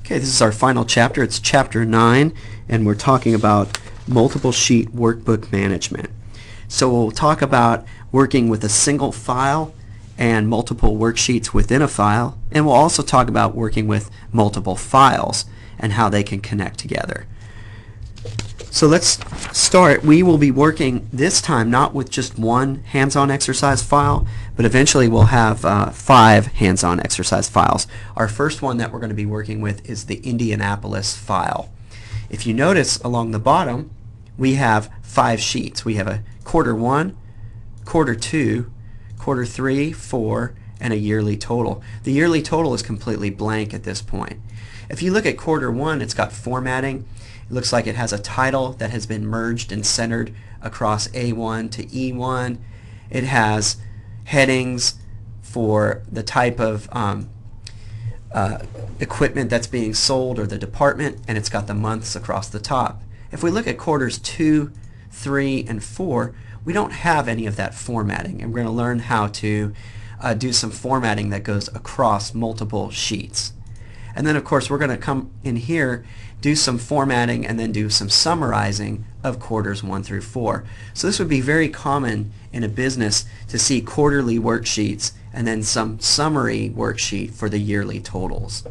Okay, this is our final chapter. It's chapter 9, and we're talking about multiple sheet workbook management. So we'll talk about working with a single file and multiple worksheets within a file, and we'll also talk about working with multiple files and how they can connect together. So let's start. We will be working this time not with just one hands-on exercise file, but eventually we'll have 5 hands-on exercise files. Our first one that we're going to be working with is the Indianapolis file. If you notice along the bottom, we have 5 sheets. We have a quarter 1, quarter 2, quarter 3, 4, and a yearly total. The yearly total is completely blank at this point. If you look at quarter 1, it's got formatting. It looks like it has a title that has been merged and centered across A1 to E1. It has headings for the type of equipment that's being sold or the department, and it's got the months across the top. If we look at quarters 2, 3, and 4, we don't have any of that formatting, and we're going to learn how to do some formatting that goes across multiple sheets. And then of course we're going to come in here, do some formatting, and then do some summarizing of quarters 1 through 4. So this would be very common in a business to see quarterly worksheets and then some summary worksheet for the yearly totals.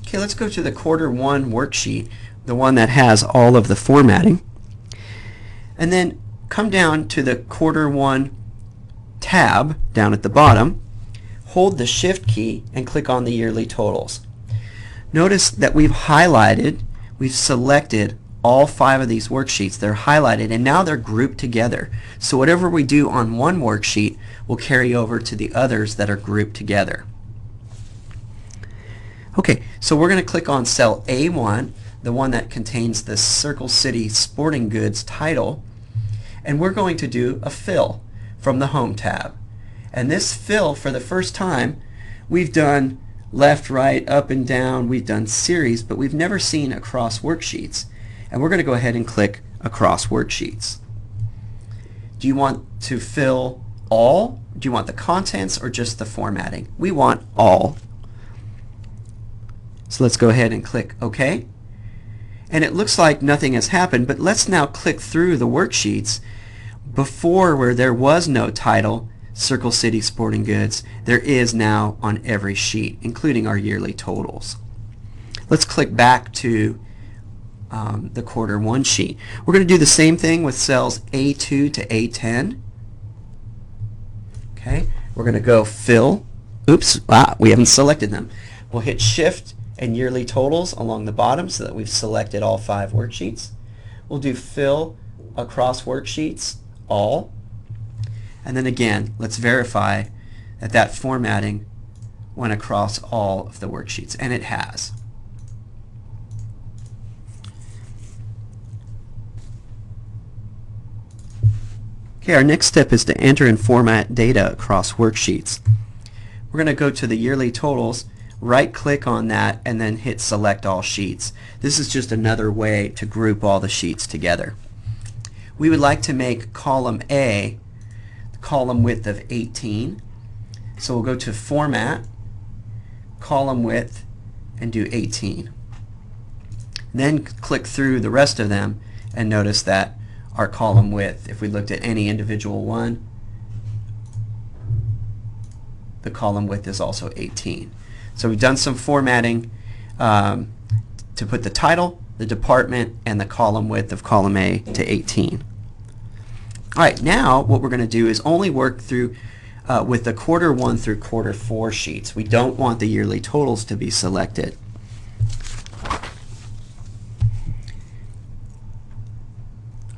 Okay, let's go to the quarter 1 worksheet, the one that has all of the formatting, and then come down to the quarter 1 tab down at the bottom. Hold the Shift key and click on the yearly totals. Notice that we've selected all 5 of these worksheets. They're highlighted and now they're grouped together. So whatever we do on one worksheet will carry over to the others that are grouped together. Okay, so we're going to click on cell A1, the one that contains the Circle City Sporting Goods title, and we're going to do a fill from the Home tab. And this fill, for the first time, we've done left, right, up and down, we've done series, but we've never seen across worksheets. And we're going to go ahead and click across worksheets. Do you want to fill all? Do you want the contents or just the formatting? We want all. So let's go ahead and click OK. And it looks like nothing has happened, but let's now click through the worksheets. Before, where there was no title, Circle City Sporting Goods, there is now on every sheet, including our yearly totals. Let's click back to the quarter 1 sheet. We're going to do the same thing with cells A2 to A10. Okay, we're going to go fill. Oops, we haven't selected them. We'll hit Shift and yearly totals along the bottom so that we've selected all 5 worksheets. We'll do fill across worksheets, all. And then again, let's verify that that formatting went across all of the worksheets, and it has. Okay, our next step is to enter and format data across worksheets. We're going to go to the yearly totals, right-click on that, and then hit Select All Sheets. This is just another way to group all the sheets together. We would like to make column A column width of 18. So we'll go to Format, Column Width, and do 18. Then click through the rest of them and notice that our column width, if we looked at any individual one, the column width is also 18. So we've done some formatting to put the title, the department, and the column width of column A to 18. Alright, now what we're going to do is only work through with the quarter 1 through quarter 4 sheets. We don't want the yearly totals to be selected.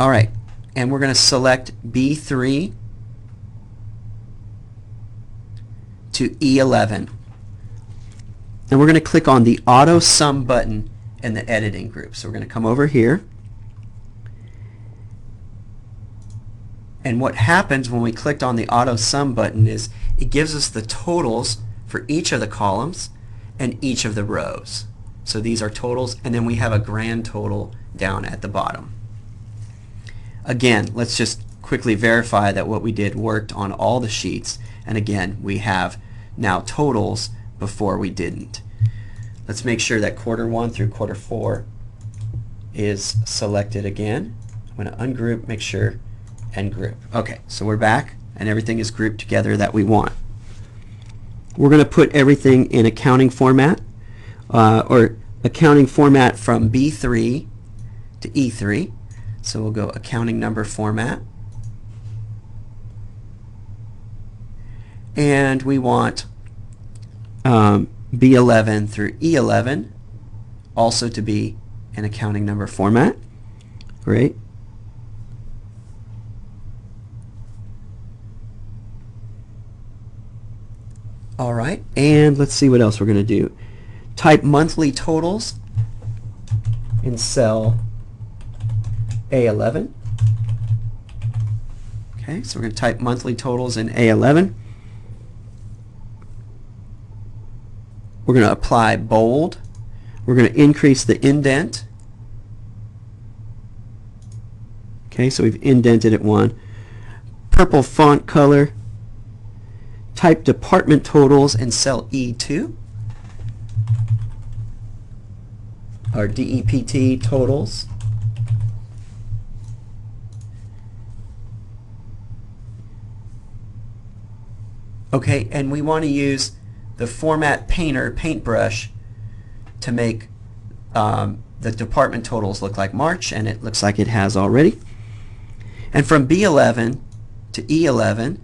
Alright, and we're going to select B3 to E11. And we're going to click on the Auto Sum button in the editing group. So we're going to come over here. And what happens when we clicked on the Auto Sum button is it gives us the totals for each of the columns and each of the rows. So these are totals, and then we have a grand total down at the bottom. Again, let's just quickly verify that what we did worked on all the sheets, and again we have now totals before we didn't. Let's make sure that quarter 1 through quarter 4 is selected again. I'm going to ungroup, make sure, and group. Okay, so we're back and everything is grouped together that we want. We're going to put everything in accounting format, or accounting format from B3 to E3. So we'll go accounting number format. And we want B11 through E11 also to be in accounting number format. Great. All right, and let's see what else we're going to do. Type monthly totals in cell A11. Okay, so we're going to type monthly totals in A11. We're going to apply bold. We're going to increase the indent. Okay, so we've indented it 1. Purple font color. Type department totals in cell E2. Our DEPT totals. Okay, and we want to use the format painter paintbrush to make the department totals look like March, and it looks like it has already. And from B11 to E11,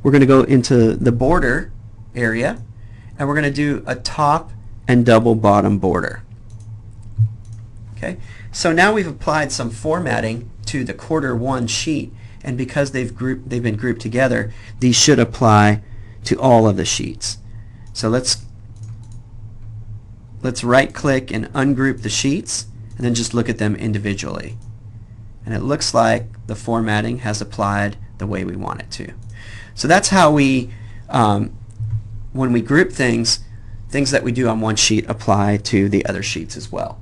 we're going to go into the border area, and we're going to do a top and double bottom border. Okay, so now we've applied some formatting to the quarter 1 sheet, and because they've been grouped together, these should apply to all of the sheets. So let's right click and ungroup the sheets, and then just look at them individually. And it looks like the formatting has applied the way we want it to. So that's how we, when we group things that we do on one sheet apply to the other sheets as well.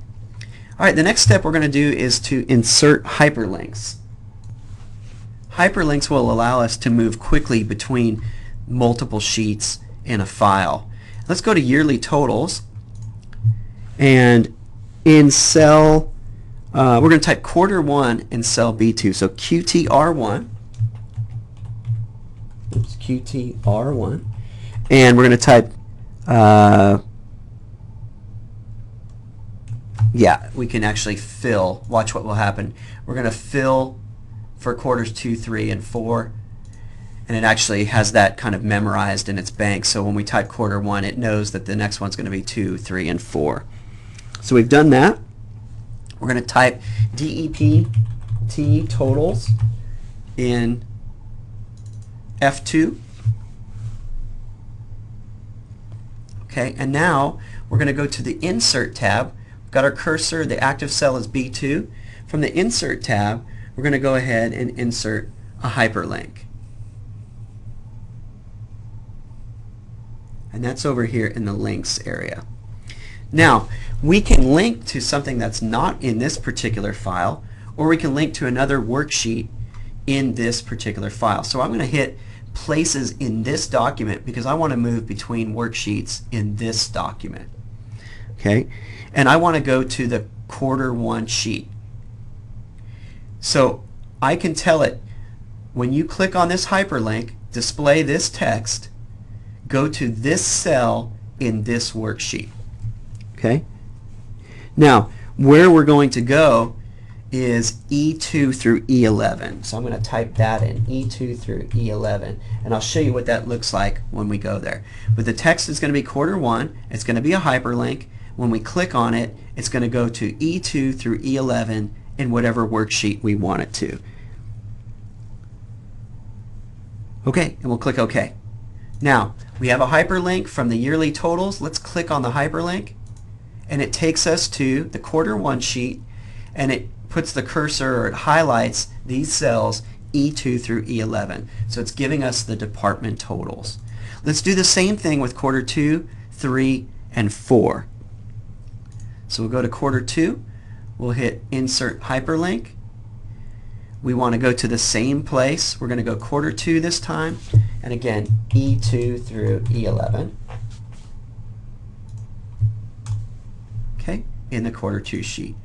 All right, the next step we're going to do is to insert hyperlinks. Hyperlinks will allow us to move quickly between multiple sheets in a file. Let's go to yearly totals, and in cell, we're going to type quarter 1 in cell B2. So QTR1, QTR1, and we're going to type, yeah, we can actually fill. Watch what will happen. We're going to fill for quarters 2, 3, and 4, and it actually has that kind of memorized in its bank, so when we type quarter 1, it knows that the next one's going to be 2, 3, and 4. So we've done that. We're going to type DEPT totals in F2. Okay, and now we're going to go to the Insert tab. We've got our cursor, the active cell is B2. From the Insert tab, we're going to go ahead and insert a hyperlink. And that's over here in the links area. Now, we can link to something that's not in this particular file, or we can link to another worksheet in this particular file. So I'm going to hit places in this document because I want to move between worksheets in this document. Okay, and I want to go to the quarter 1 sheet. So I can tell it, when you click on this hyperlink, display this text, go to this cell in this worksheet. Okay? Now, where we're going to go is E2 through E11. So I'm going to type that in, E2 through E11, and I'll show you what that looks like when we go there. But the text is going to be quarter 1. It's going to be a hyperlink. When we click on it, it's going to go to E2 through E11 in whatever worksheet we want it to. Okay, and we'll click OK. Now, we have a hyperlink from the yearly totals. Let's click on the hyperlink, and it takes us to the quarter 1 sheet, and it puts the cursor, or it highlights these cells E2 through E11. So it's giving us the department totals. Let's do the same thing with quarter 2, 3, and 4. So we'll go to quarter 2, we'll hit Insert Hyperlink. we want to go to the same place. We're going to go quarter 2 this time, and again E2 through E11. Okay, in the quarter 2 sheet.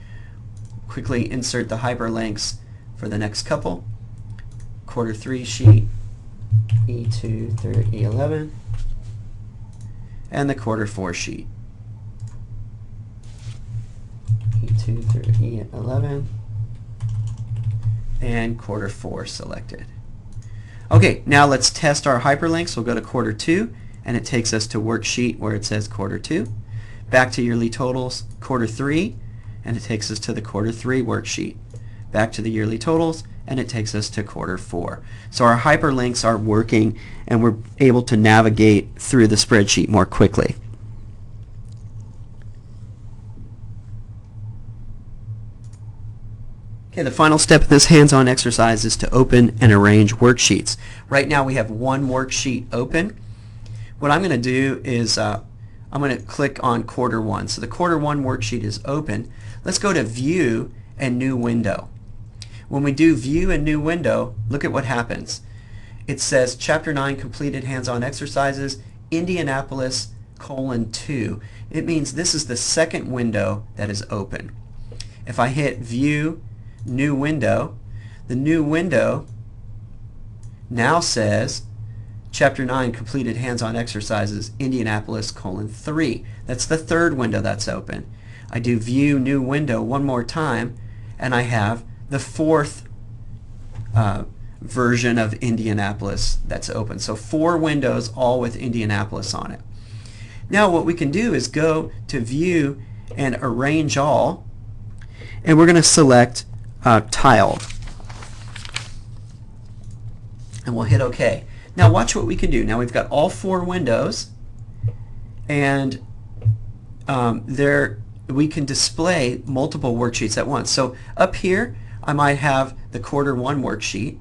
Quickly insert the hyperlinks for the next couple. Quarter 3 sheet, E2 through E11, and the quarter 4 sheet, E2 through E11, and quarter 4 selected. Okay, now let's test our hyperlinks. We'll go to quarter 2, and it takes us to worksheet where it says quarter 2. Back to yearly totals, quarter 3, and it takes us to the quarter 3 worksheet. Back to the yearly totals, and it takes us to quarter 4. So our hyperlinks are working, and we're able to navigate through the spreadsheet more quickly. Okay, the final step in this hands-on exercise is to open and arrange worksheets. Right now we have one worksheet open. What I'm going to do is I'm going to click on quarter 1. So the quarter 1 worksheet is open. Let's go to View and New Window. When we do View and New Window, look at what happens. It says Chapter 9 completed hands-on exercises, Indianapolis, :2. It means this is the second window that is open. If I hit View, New Window, the new window now says Chapter 9 completed hands-on exercises, Indianapolis, :3. That's the third window that's open. I do View, New Window one more time, and I have the fourth version of Indianapolis that's open. So 4 windows all with Indianapolis on it. Now what we can do is go to View and Arrange All, and we're going to select Tiled. And we'll hit OK. Now watch what we can do. Now we've got all 4 windows, and there we can display multiple worksheets at once. So up here I might have the quarter 1 worksheet.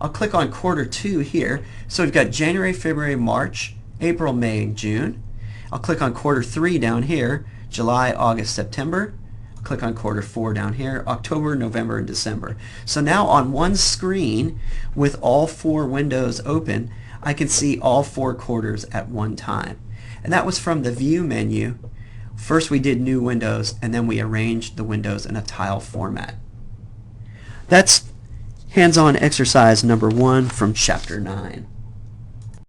I'll click on quarter 2 here. So we've got January, February, March, April, May, June. I'll click on quarter 3 down here, July, August, September. Click on quarter 4 down here, October, November, and December. So now on one screen with all 4 windows open, I can see all 4 quarters at one time. And that was from the View menu. First we did New Windows, and then we arranged the windows in a tile format. That's hands-on exercise number 1 from Chapter 9.